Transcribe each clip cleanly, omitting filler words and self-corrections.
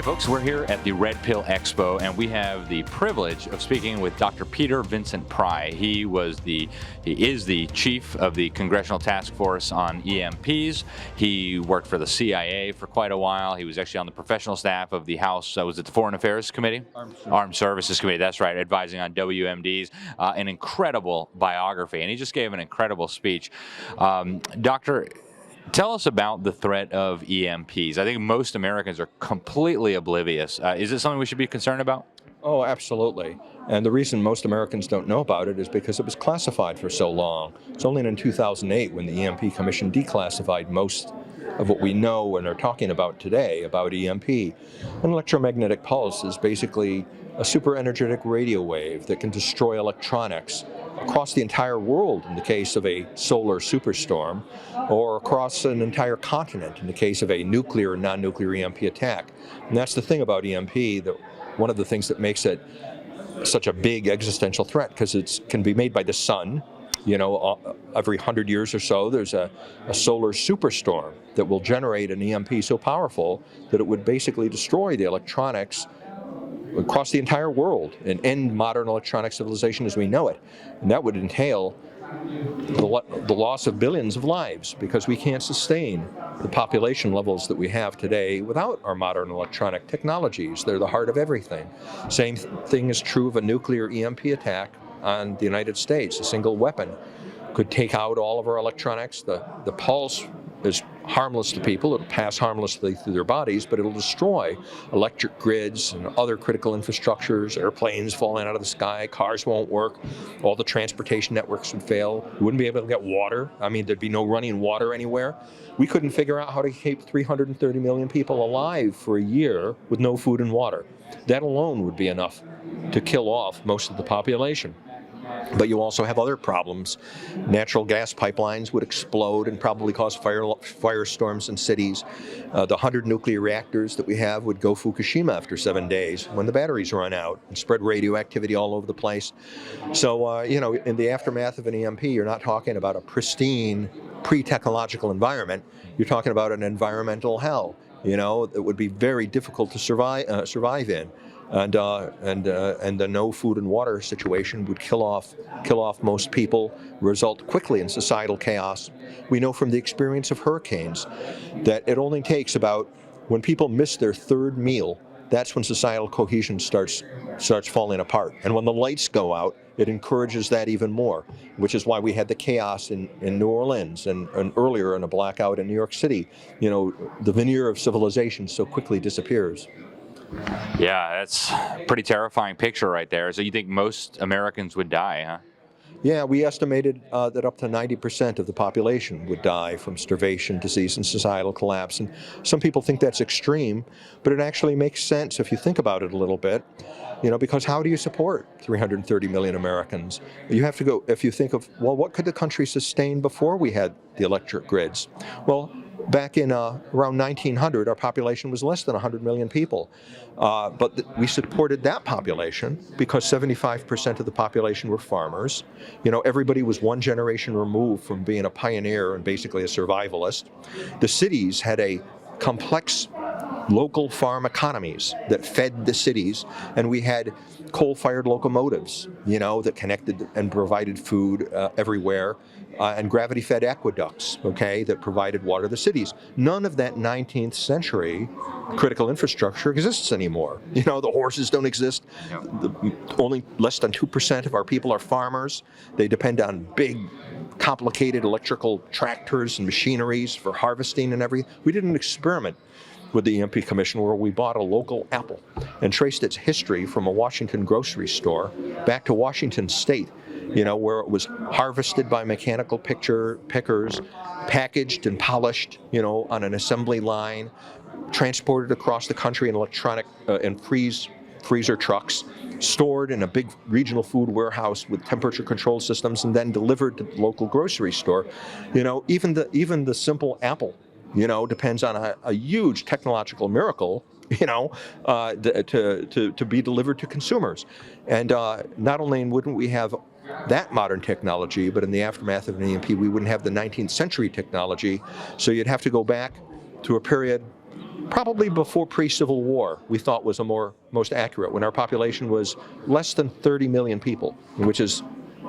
Hey folks, we're here at the Red Pill Expo, and we have the privilege of speaking with Dr. Peter Vincent Pry. He is the chief of the Congressional Task Force on EMPs. He worked for the CIA for quite a while. He was actually on the professional staff of the House, was it the Foreign Affairs Committee? Armed Services Committee, that's right, advising on WMDs. An incredible biography, and he just gave an incredible speech. Doctor, tell us about the threat of EMPs. I think most Americans are completely oblivious. Is it something we should be concerned about? Oh, absolutely. And the reason most Americans don't know about it is because it was classified for so long. It's only in 2008 when the EMP Commission declassified most of what we know and are talking about today about EMP. An electromagnetic pulse is basically a super energetic radio wave that can destroy electronics across the entire world in the case of a solar superstorm, or across an entire continent in the case of a nuclear or non-nuclear EMP attack. And that's the thing about EMP, that one of the things that makes it such a big existential threat, because it can be made by the sun. You know, every 100 years or so, there's a solar superstorm that will generate an EMP so powerful that it would basically destroy the electronics across the entire world and end modern electronic civilization as we know it. And that would entail the loss of billions of lives, because we can't sustain the population levels that we have today without our modern electronic technologies. They're the heart of everything. Same thing is true of a nuclear EMP attack on the United States. A single weapon could take out all of our electronics. The pulse is harmless to people. It'll pass harmlessly through their bodies, but it'll destroy electric grids and other critical infrastructures, airplanes falling out of the sky, cars won't work, all the transportation networks would fail. We wouldn't be able to get water. I mean, there'd be no running water anywhere. We couldn't figure out how to keep 330 million people alive for a year with no food and water. That alone would be enough to kill off most of the population. But you also have other problems. Natural gas pipelines would explode and probably cause firestorms in cities. The 100 nuclear reactors that we have would go Fukushima after 7 days when the batteries run out, and spread radioactivity all over the place. So, you know, in the aftermath of an EMP, you're not talking about a pristine, pre-technological environment. You're talking about an environmental hell, you know, that would be very difficult to survive in. And the no food and water situation would kill off most people, result quickly in societal chaos. We know from the experience of hurricanes that it only takes about, when people miss their third meal, that's when societal cohesion starts falling apart. And when the lights go out, it encourages that even more, which is why we had the chaos in New Orleans and earlier in a blackout in New York City. You know, the veneer of civilization so quickly disappears. Yeah, that's a pretty terrifying picture right there. So you think most Americans would die, huh? Yeah, we estimated that up to 90% of the population would die from starvation, disease, and societal collapse. And some people think that's extreme, but it actually makes sense if you think about it a little bit. You know, because how do you support 330 million Americans? You have to go, if you think of, well, what could the country sustain before we had the electric grids? Well, back in around 1900, our population was less than 100 million people. But we supported that population because 75% of the population were farmers. You know, everybody was one generation removed from being a pioneer and basically a survivalist. The cities had a complex local farm economies that fed the cities, and we had coal-fired locomotives, you know, that connected and provided food everywhere, and gravity-fed aqueducts, okay, that provided water to the cities. None of that 19th century critical infrastructure exists anymore. You know, the horses don't exist. Only less than 2% of our people are farmers. They depend on big, complicated electrical tractors and machineries for harvesting and everything. We did an experiment with the EMP Commission where we bought a local apple and traced its history from a Washington grocery store back to Washington State, you know, where it was harvested by mechanical pickers, packaged and polished, you know, on an assembly line, transported across the country in electronic and freezer trucks, stored in a big regional food warehouse with temperature control systems, and then delivered to the local grocery store. You know, even the simple apple, you know, depends on a huge technological miracle, you know, to be delivered to consumers. And not only wouldn't we have that modern technology, but in the aftermath of an EMP, we wouldn't have the 19th century technology. So you'd have to go back to a period probably before pre-Civil War, we thought was most accurate, when our population was less than 30 million people, which is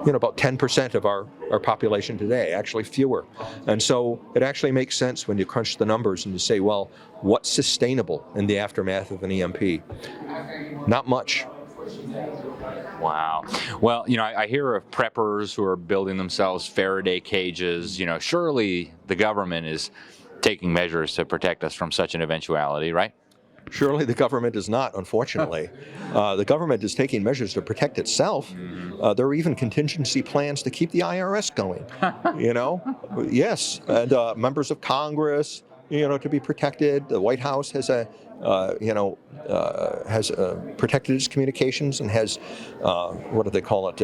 about 10% of our population today, actually fewer. And so it actually makes sense when you crunch the numbers and you say, well, what's sustainable in the aftermath of an EMP? Not much. Wow. Well, I hear of preppers who are building themselves Faraday cages. Surely the government is taking measures to protect us from such an eventuality, right? Surely the government is not, unfortunately. The government is taking measures to protect itself. There are even contingency plans to keep the IRS going. Yes, and members of Congress, to be protected. The White House has protected its communications and has, what do they call it?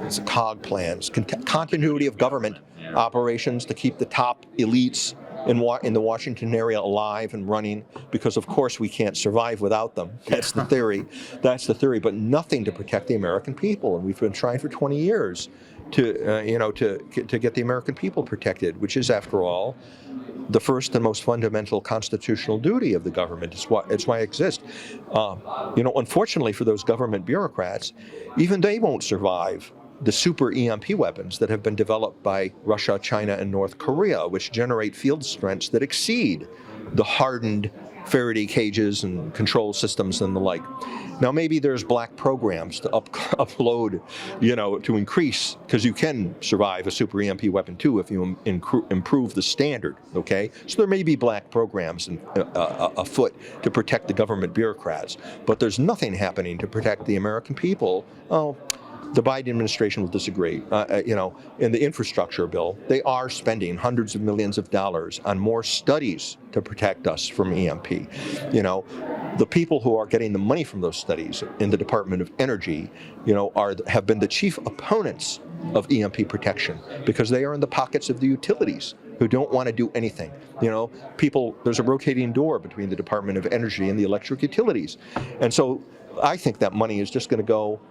It's COG plans, continuity of government operations to keep the top elites in the Washington area alive and running, because of course we can't survive without them. That's the theory. That's the theory, but nothing to protect the American people. And we've been trying for 20 years to get the American people protected, which is, after all, the first and most fundamental constitutional duty of the government. It's why it exists. Unfortunately for those government bureaucrats, even they won't survive the super EMP weapons that have been developed by Russia, China, and North Korea, which generate field strengths that exceed the hardened Faraday cages and control systems and the like. Now, maybe there's black programs to upload, to increase, because you can survive a super EMP weapon too if you improve the standard, okay? So there may be black programs afoot to protect the government bureaucrats, but there's nothing happening to protect the American people. Oh, the Biden administration will disagree. In the infrastructure bill, they are spending hundreds of millions of dollars on more studies to protect us from EMP. The people who are getting the money from those studies in the Department of Energy, have been the chief opponents of EMP protection, because they are in the pockets of the utilities who don't want to do anything. There's a rotating door between the Department of Energy and the electric utilities. And so I think that money is just going to go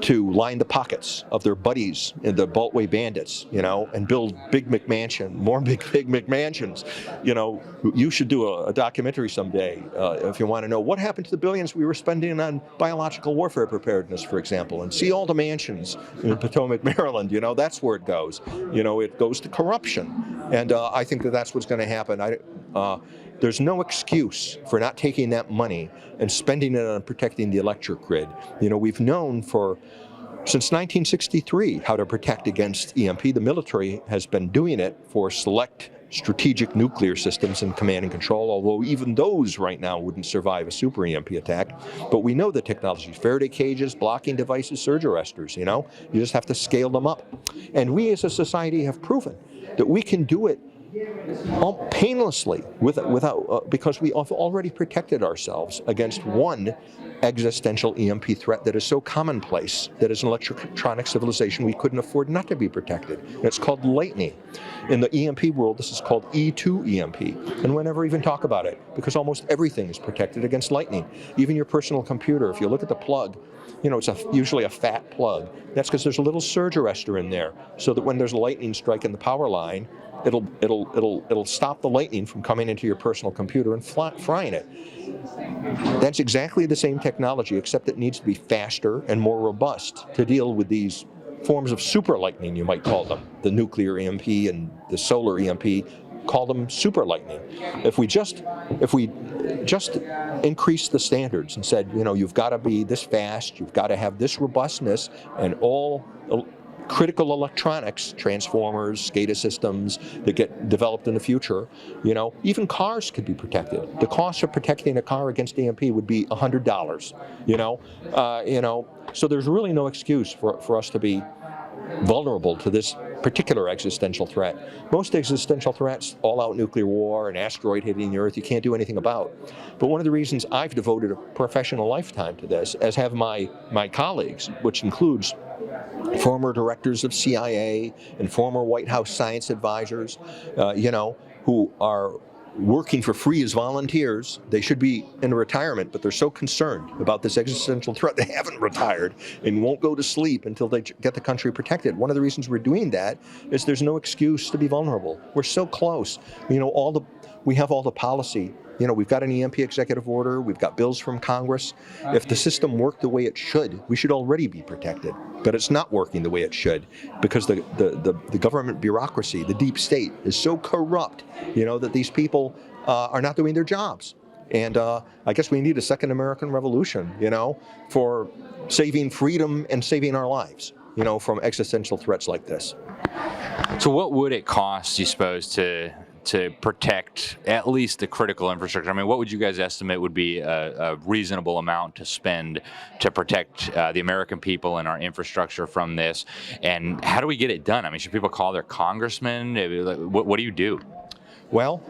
to line the pockets of their buddies in the Beltway bandits, and build more big McMansions. You should do a documentary someday if you want to know what happened to the billions we were spending on biological warfare preparedness, for example, and see all the mansions in Potomac, Maryland. That's where it goes. It goes to corruption, and I think that's what's going to happen. There's no excuse for not taking that money and spending it on protecting the electric grid. We've known since 1963 how to protect against EMP. The military has been doing it for select strategic nuclear systems and command and control, although even those right now wouldn't survive a super EMP attack. But we know the technology: Faraday cages, blocking devices, surge arresters. You just have to scale them up. And we as a society have proven that we can do it painlessly because we have already protected ourselves against one existential EMP threat that is so commonplace that as an electronic civilization we couldn't afford not to be protected. And it's called lightning. In the EMP world, this is called E2 EMP, and we never even talk about it because almost everything is protected against lightning. Even your personal computer, if you look at the plug, it's usually a fat plug. That's because there's a little surge arrestor in there, so that when there's a lightning strike in the power line, it'll stop the lightning from coming into your personal computer and frying it. That's exactly the same technology, except it needs to be faster and more robust to deal with these forms of super lightning, you might call them. The nuclear EMP and the solar EMP, call them super lightning. If we just increased the standards and said, you've got to be this fast, you've got to have this robustness, and all critical electronics, transformers, SCADA systems that get developed in the future, even cars could be protected. The cost of protecting a car against EMP would be $100. So there's really no excuse for us to be vulnerable to this particular existential threat. Most existential threats, all-out nuclear war, an asteroid hitting the Earth, you can't do anything about. But one of the reasons I've devoted a professional lifetime to this, as have my colleagues, which includes former directors of CIA and former White House science advisors, who are working for free as volunteers. They should be in retirement, but they're so concerned about this existential threat, they haven't retired and won't go to sleep until they get the country protected. One of the reasons we're doing that is there's no excuse to be vulnerable. We're so close. We have all the policy We've got an EMP executive order, we've got bills from Congress. If the system worked the way it should, we should already be protected. But it's not working the way it should because the government bureaucracy, the deep state, is so corrupt, that these people are not doing their jobs. And I guess we need a second American Revolution, for saving freedom and saving our lives, from existential threats like this. So what would it cost, you suppose, to protect at least the critical infrastructure? I mean, what would you guys estimate would be a reasonable amount to spend to protect the American people and our infrastructure from this? And how do we get it done? I mean, should people call their congressman? What do you do? Well,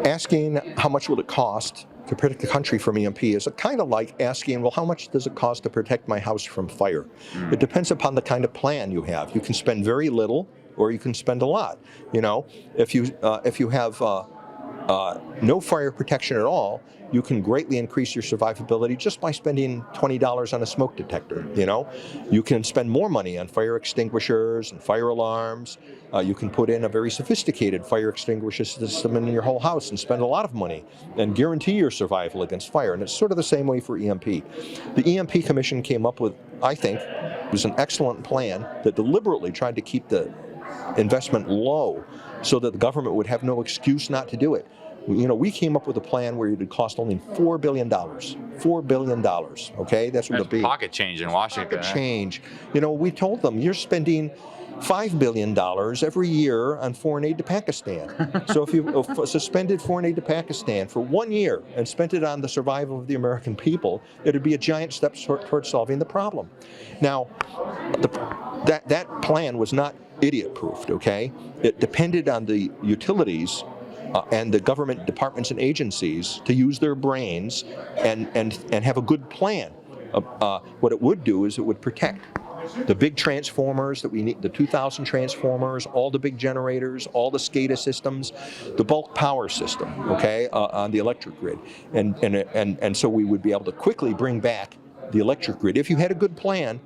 asking how much will it cost to protect the country from EMP is kind of like asking, well, how much does it cost to protect my house from fire? It depends upon the kind of plan you have. You can spend very little, or you can spend a lot. If you have no fire protection at all, you can greatly increase your survivability just by spending $20 on a smoke detector. You can spend more money on fire extinguishers and fire alarms. You can put in a very sophisticated fire extinguisher system in your whole house and spend a lot of money and guarantee your survival against fire. And it's sort of the same way for EMP. The EMP Commission came up with, I think, was an excellent plan that deliberately tried to keep the investment low so that the government would have no excuse not to do it. We came up with a plan where it would cost only $4 billion. $4 billion, okay? That's what it'll be. Pocket change in Washington. Pocket change. We told them, you're spending $5 billion every year on foreign aid to Pakistan. So if you suspended foreign aid to Pakistan for 1 year and spent it on the survival of the American people, it would be a giant step towards solving the problem. Now, that plan was not idiot-proofed, okay? It depended on the utilities and the government departments and agencies to use their brains and have a good plan. What it would do is it would protect the big transformers that we need, the 2,000 transformers, all the big generators, all the SCADA systems, the bulk power system, okay, on the electric grid. And so we would be able to quickly bring back the electric grid. If you had a good plan,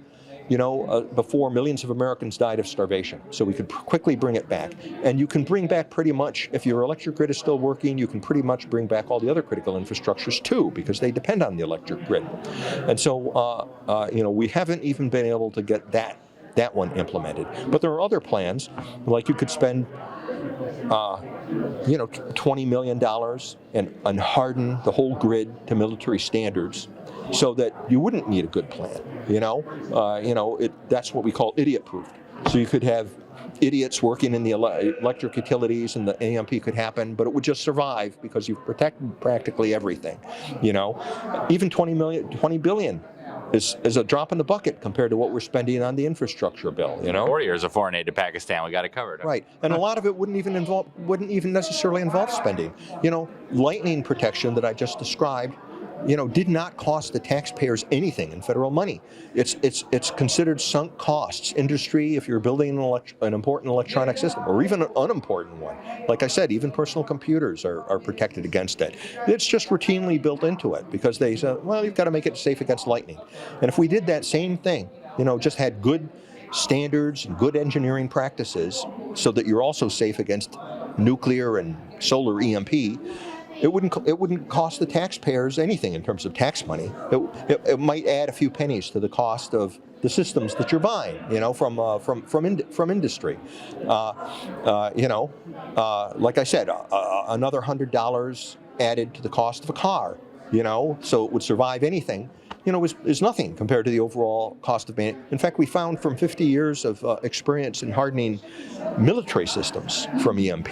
before millions of Americans died of starvation. So we could quickly bring it back. And you can bring back pretty much, if your electric grid is still working, you can pretty much bring back all the other critical infrastructures too, because they depend on the electric grid. And so, we haven't even been able to get that one implemented. But there are other plans, like you could spend $20 million and harden the whole grid to military standards so that you wouldn't need a good plan. That's what we call idiot-proof. So you could have idiots working in the electric utilities and the EMP could happen, but it would just survive because you've protected practically everything. Even $20 billion is a drop in the bucket compared to what we're spending on the infrastructure bill. 4 years of foreign aid to Pakistan, we got it covered. Right, and a lot of it wouldn't even necessarily involve spending. Lightning protection that I just described, did not cost the taxpayers anything in federal money. It's considered sunk costs. Industry, if you're building an important electronic system, or even an unimportant one, like I said, even personal computers are protected against it. It's just routinely built into it because they said, well, you've got to make it safe against lightning. And if we did that same thing, just had good standards and good engineering practices so that you're also safe against nuclear and solar EMP, it wouldn't cost the taxpayers anything in terms of tax money. It might add a few pennies to the cost of the systems that you're buying, from industry. Like I said, another $100 added to the cost of a car, so it would survive anything. Is nothing compared to the overall cost of man. In fact, we found from 50 years of experience in hardening military systems from EMP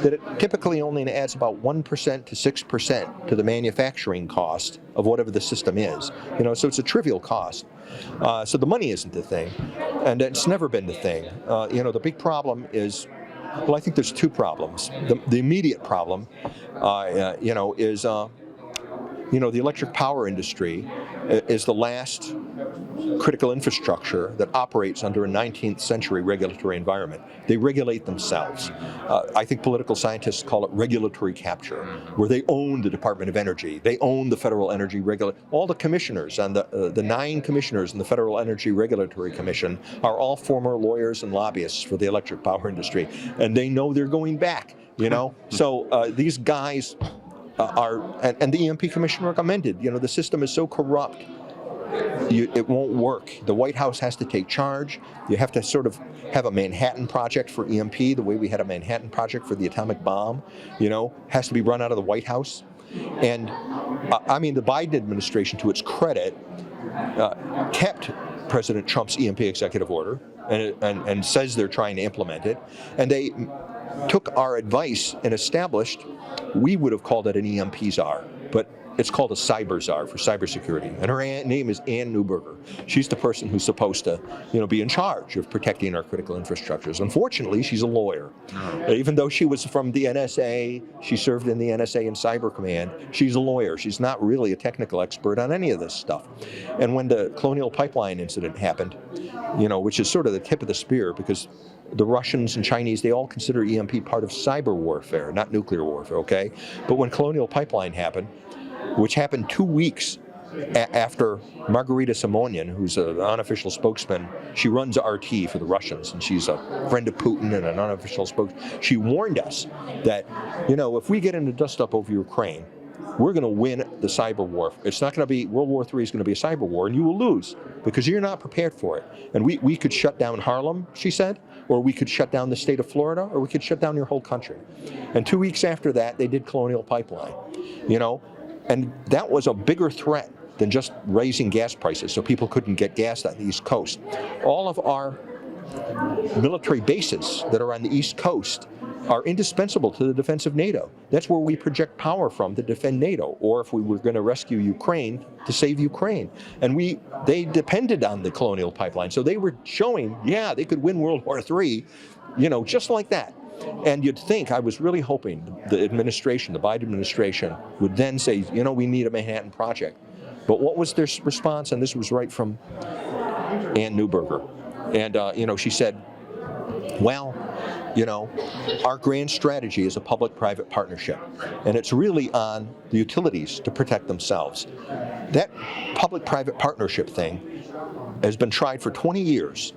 that it typically only adds about 1% to 6% to the manufacturing cost of whatever the system is. So it's a trivial cost. So the money isn't the thing, and it's never been the thing. The big problem is, well, I think there's two problems. The immediate problem, is the electric power industry is the last critical infrastructure that operates under a 19th century regulatory environment. They regulate themselves. I think political scientists call it regulatory capture, where they own the Department of Energy, they own the Federal Energy all the commissioners, and the 9 commissioners in the Federal Energy Regulatory Commission are all former lawyers and lobbyists for the electric power industry, and they know they're going back, So these guys and the EMP Commission recommended, the system is so corrupt, it won't work. The White House has to take charge. You have to sort of have a Manhattan Project for EMP, the way we had a Manhattan Project for the atomic bomb, has to be run out of the White House. And the Biden administration, to its credit, kept President Trump's EMP executive order and says they're trying to implement it. And they took our advice and established, we would have called it an EMP czar, but it's called a cyber czar for cybersecurity. And her name is Ann Neuberger. She's the person who's supposed to, be in charge of protecting our critical infrastructures. Unfortunately, she's a lawyer. Even though she was from the NSA, she served in the NSA and Cyber Command, she's a lawyer. She's not really a technical expert on any of this stuff. And when the Colonial Pipeline incident happened, which is sort of the tip of the spear, because the Russians and Chinese, they all consider EMP part of cyber warfare, not nuclear warfare, okay? But when Colonial Pipeline happened, which happened 2 weeks after Margarita Simonian, who's an unofficial spokesman, she runs RT for the Russians, and she's a friend of Putin and an unofficial spokesman. She warned us that, if we get into dust-up over Ukraine, we're going to win the cyber war. It's not going to be, World War III is going to be a cyber war, and you will lose because you're not prepared for it. And we could shut down Harlem, she said, or we could shut down the state of Florida, or we could shut down your whole country. And 2 weeks after that, they did Colonial Pipeline, and that was a bigger threat than just raising gas prices so people couldn't get gas on the East Coast. All of our military bases that are on the East Coast are indispensable to the defense of NATO. That's where we project power from to defend NATO, or if we were going to rescue Ukraine, to save Ukraine. And they depended on the Colonial Pipeline. So they were showing, they could win World War III, just like that. And you'd think, I was really hoping the administration, the Biden administration, would then say, we need a Manhattan Project. But what was their response? And this was right from Ann Neuberger. And, she said, our grand strategy is a public-private partnership, and it's really on the utilities to protect themselves. That public-private partnership thing has been tried for 20 years,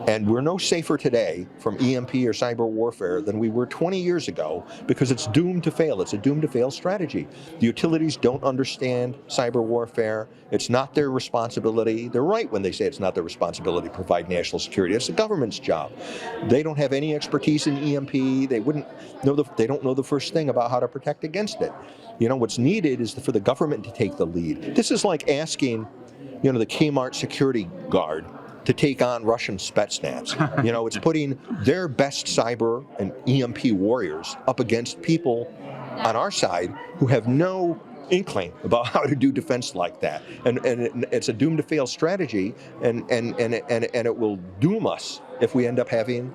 and we're no safer today from EMP or cyber warfare than we were 20 years ago because it's doomed to fail. It's a doomed to fail strategy. The utilities don't understand cyber warfare. It's not their responsibility. They're right when they say it's not their responsibility to provide national security. It's the government's job. They don't have any expertise in EMP. They don't know the first thing about how to protect against it. What's needed is for the government to take the lead. This is like asking, the Kmart security guard to take on Russian Spetsnaz. It's putting their best cyber and EMP warriors up against people on our side who have no inkling about how to do defense like that. And it's a doomed to fail strategy, and it will doom us if we end up having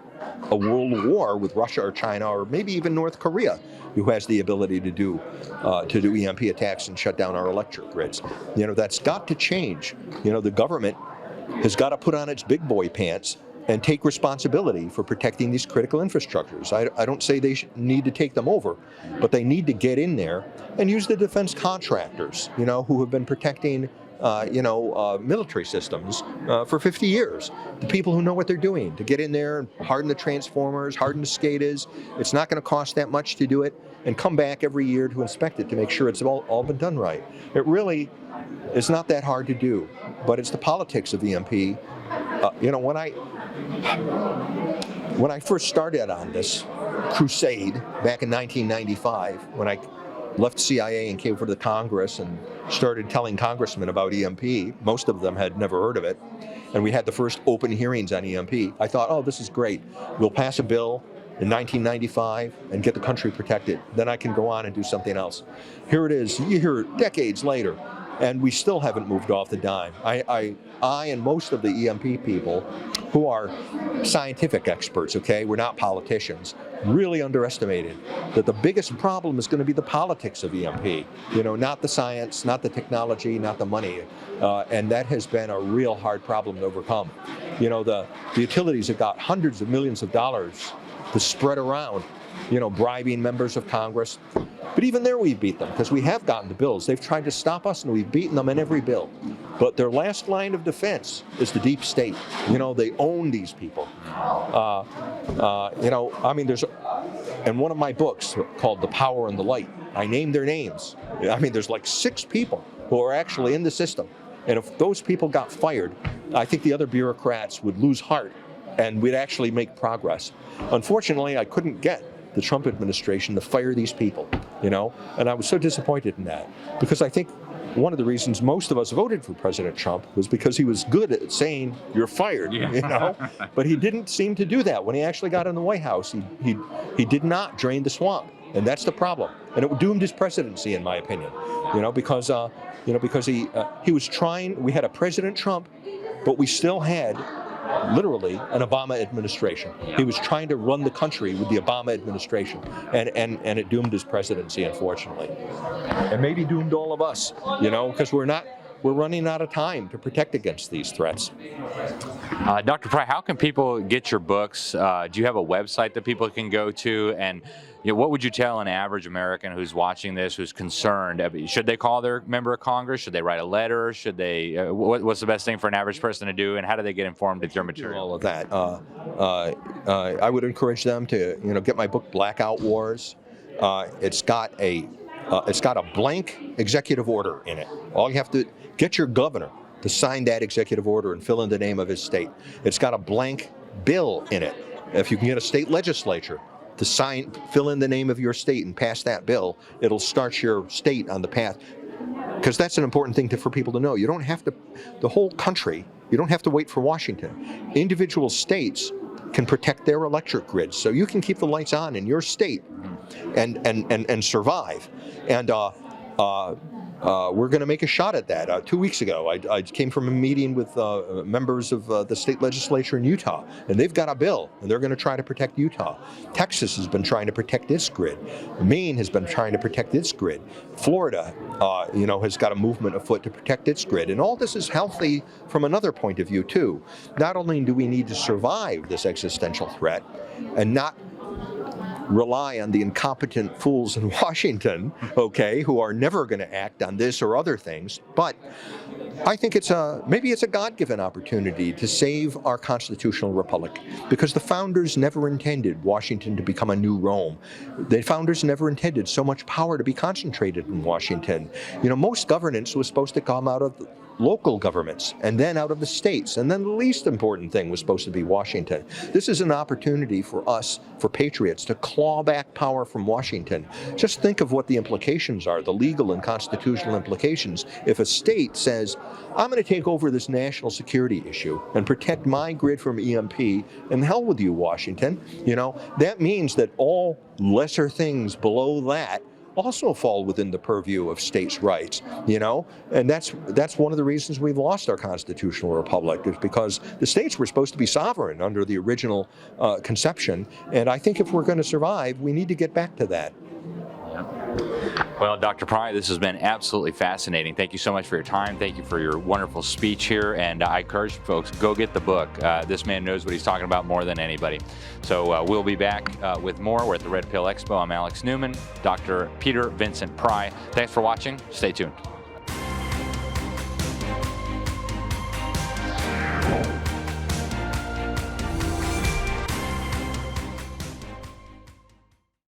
a world war with Russia or China or maybe even North Korea, who has the ability to do EMP attacks and shut down our electric grids. That's got to change. The government has got to put on its big boy pants and take responsibility for protecting these critical infrastructures. I don't say they need to take them over, but they need to get in there and use the defense contractors, who have been protecting, military systems for 50 years. The people who know what they're doing, to get in there and harden the transformers, harden the SCADAs. It's not going to cost that much to do it, and come back every year to inspect it to make sure it's all been done right. It really is not that hard to do, but it's the politics of EMP. When I first started on this crusade back in 1995, when I left CIA and came over to the Congress and started telling congressmen about EMP, most of them had never heard of it, and we had the first open hearings on EMP, I thought, this is great. We'll pass a bill in 1995 and get the country protected. Then I can go on and do something else. Here it is, decades later. and we still haven't moved off the dime. I and most of the EMP people who are scientific experts, okay, we're not politicians, really underestimated that the biggest problem is going to be the politics of EMP, not the science, not the technology, not the money, and that has been a real hard problem to overcome. The utilities have got hundreds of millions of dollars to spread around, bribing members of Congress. But even there we've beat them, because we have gotten the bills. They've tried to stop us, and we've beaten them in every bill. But their last line of defense is the deep state. They own these people. There's, in one of my books called The Power and the Light, I named their names. There's like 6 people who are actually in the system. And if those people got fired, I think the other bureaucrats would lose heart, and we'd actually make progress. Unfortunately, I couldn't get the Trump administration to fire these people, and I was so disappointed in that, because I think one of the reasons most of us voted for President Trump was because he was good at saying you're fired, but he didn't seem to do that when he actually got in the White House. He did not drain the swamp, and that's the problem, and it doomed his presidency, in my opinion, because he was trying. We had a President Trump, but we still had literally an Obama administration. He was trying to run the country with the Obama administration, and it doomed his presidency, unfortunately. And maybe doomed all of us, because we're running out of time to protect against these threats. Dr. Pry, how can people get your books? Do you have a website that people can go to? And what would you tell an average American who's watching this, who's concerned? Should they call their member of Congress? Should they write a letter? Should they? What's the best thing for an average person to do? And how do they get informed with your material? All of that. I would encourage them to get my book, Blackout Wars. It's got a blank executive order in it. All you have to get your governor to sign that executive order and fill in the name of his state. It's got a blank bill in it. If you can get a state legislature to fill in the name of your state and pass that bill, it'll start your state on the path. Because that's an important thing for people to know. You don't have to, the whole country, you don't have to wait for Washington. Individual states can protect their electric grids, so you can keep the lights on in your state and survive. And we're going to make a shot at that. 2 weeks ago, I came from a meeting with members of the state legislature in Utah, and they've got a bill, and they're going to try to protect Utah. Texas has been trying to protect its grid. Maine has been trying to protect its grid. Florida, has got a movement afoot to protect its grid. And all this is healthy from another point of view, too. Not only do we need to survive this existential threat and not rely on the incompetent fools in Washington, who are never going to act on this or other things. But I think maybe it's a God-given opportunity to save our constitutional republic, because the founders never intended Washington to become a new Rome. The founders never intended so much power to be concentrated in Washington. Most governance was supposed to come out of local governments, and then out of the states, and then the least important thing was supposed to be Washington. This is an opportunity for us, for patriots, to claw back power from Washington. Just think of what the implications are, the legal and constitutional implications. If a state says, I'm going to take over this national security issue and protect my grid from EMP, and hell with you, Washington, that means that all lesser things below that also fall within the purview of states' rights, and that's one of the reasons we've lost our constitutional republic, is because the states were supposed to be sovereign under the original conception, and I think if we're going to survive, we need to get back to that. Well, Dr. Pry, this has been absolutely fascinating. Thank you so much for your time. Thank you for your wonderful speech here. And I encourage folks, go get the book. This man knows what he's talking about more than anybody. So we'll be back with more. We're at the Red Pill Expo. I'm Alex Newman, Dr. Peter Vincent Pry. Thanks for watching. Stay tuned.